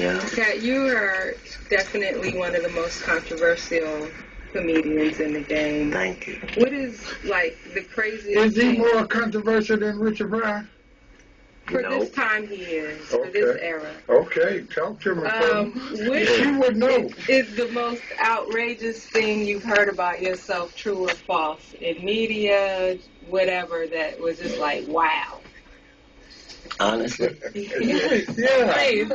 Yeah. Katt, you are definitely one of the most controversial comedians in the game. Thank you. What is, like, the craziest Is he thing? more controversial than Richard Pryor? For No. this time he is, for this era. Okay, talk to me. What She would know. is the most outrageous thing you've heard about yourself, true or false, in media, whatever, that was just like, wow? Honestly. Yeah.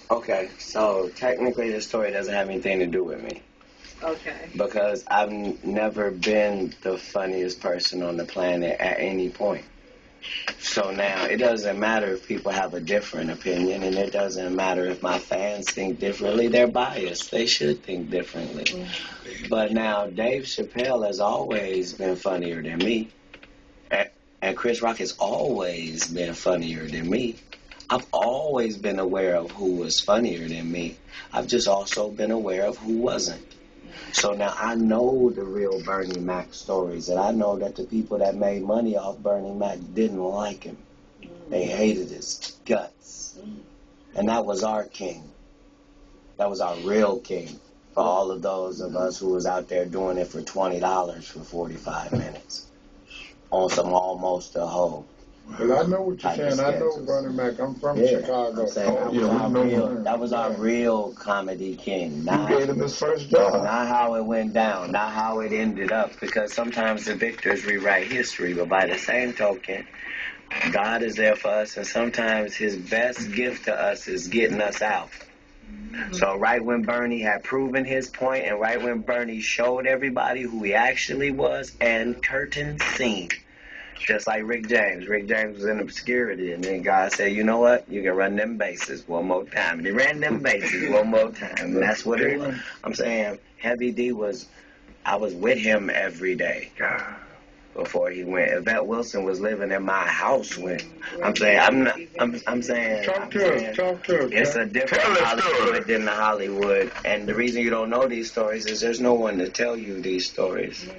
Okay, so technically this story doesn't have anything to do with me. Okay. Because I've never been the funniest person on the planet at any point. So now, it doesn't matter if people have a different opinion, and it doesn't matter if my fans think differently. They're biased. They should think differently. Mm-hmm. But now, Dave Chappelle has always been funnier than me. And Chris Rock has always been funnier than me. I've always been aware of who was funnier than me. I've just also been aware of who wasn't. So now I know the real Bernie Mac stories, and I know that the people that made money off Bernie Mac didn't like him. They hated his guts. And that was our king. That was our real king for all of those of us who was out there doing it for $20 for 45 minutes on some almost a hoe. Well, I know what you're saying. I know Bernie Mac. I'm from Chicago. That was our real comedy king. You gave him his first job. Not how it went down, not how it ended up, because sometimes the victors rewrite history, but by the same token, God is there for us, and sometimes his best gift to us is getting us out. So right when Bernie had proven his point, and right when Bernie showed everybody who he actually was, and curtain scene. Just like Rick James. Rick James was in obscurity, and then God said, you know what? You can run them bases one more time. And he ran them bases one more time. And that's what it was. I'm saying Heavy D I was with him every day before he went. Yvette Wilson was living in my house when, I'm saying, Talk to us. It's a different Hollywood than the Hollywood. And the reason you don't know these stories is there's no one to tell you these stories.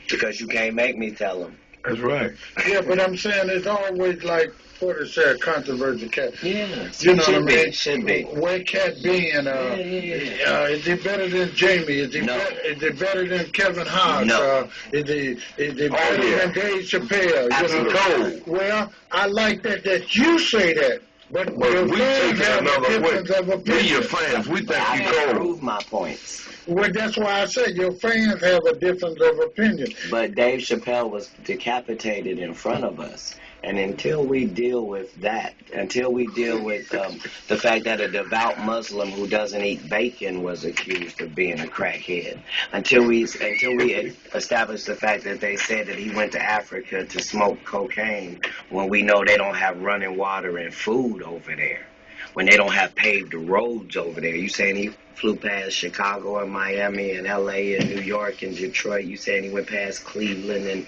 Because you can't make me tell them. That's right. Yeah, but I'm saying it's always like, what is that, controversial Katt? Yeah, you know what I mean? Should be. Where Katt being, is he better than Jamie? Is he better than Kevin Hart? No. Is he better than Dave Chappelle? Absolutely. Well, I like that you say that. But your we fans take have a another difference of way. opinion. We your fans. We think I you can cold. prove my points. Well, that's why I said your fans have a difference of opinion. But Dave Chappelle was decapitated in front of us. And until we deal with that, until we deal with the fact that a devout Muslim who doesn't eat bacon was accused of being a crackhead, until we establish the fact that they said that he went to Africa to smoke cocaine when we know they don't have running water and food over there, when they don't have paved roads over there. You saying he flew past Chicago and Miami and L.A. and New York and Detroit. You saying he went past Cleveland and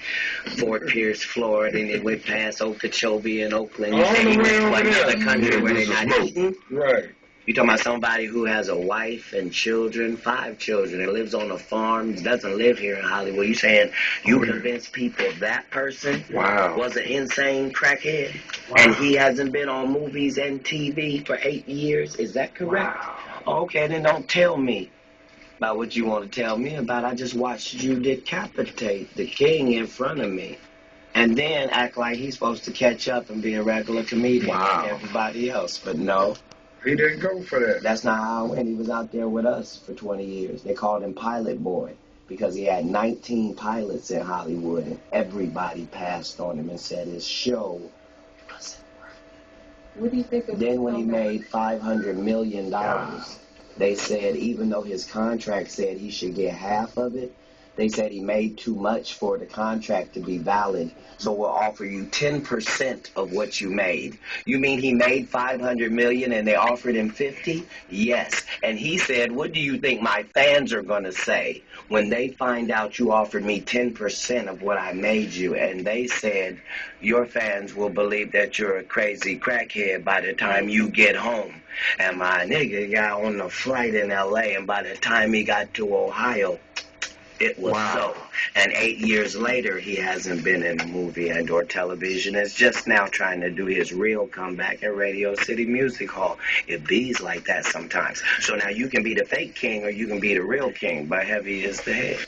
Fort Pierce, Florida, and he went past Okeechobee and Oakland. You saying he went to another country where they're not eating? Right. You talking about somebody who has a wife and children, 5 children, and lives on a farm, doesn't live here in Hollywood. You saying you convinced people that person was an insane crackhead, and he hasn't been on movies and TV for 8 years? Is that correct? Wow. Okay, then don't tell me about what you want to tell me about. I just watched you decapitate the king in front of me, and then act like he's supposed to catch up and be a regular comedian like everybody else. But no. He didn't go for that. That's not how it went. He was out there with us for 20 years. They called him Pilot Boy because he had 19 pilots in Hollywood, and everybody passed on him and said his show wasn't working. What do you think of Then when he made $500 million, they said even though his contract said he should get half of it, they said he made too much for the contract to be valid, so we'll offer you 10% of what you made. You mean he made $500 million and they offered him 50? Yes. And he said, what do you think my fans are going to say when they find out you offered me 10% of what I made you? And they said, your fans will believe that you're a crazy crackhead by the time you get home. And my nigga got on the flight in L.A., and by the time he got to Ohio, it was so. And 8 years later, he hasn't been in a movie and or television. It's just now trying to do his real comeback at Radio City Music Hall. It bees like that sometimes. So now you can be the fake king or you can be the real king, but heavy is the head.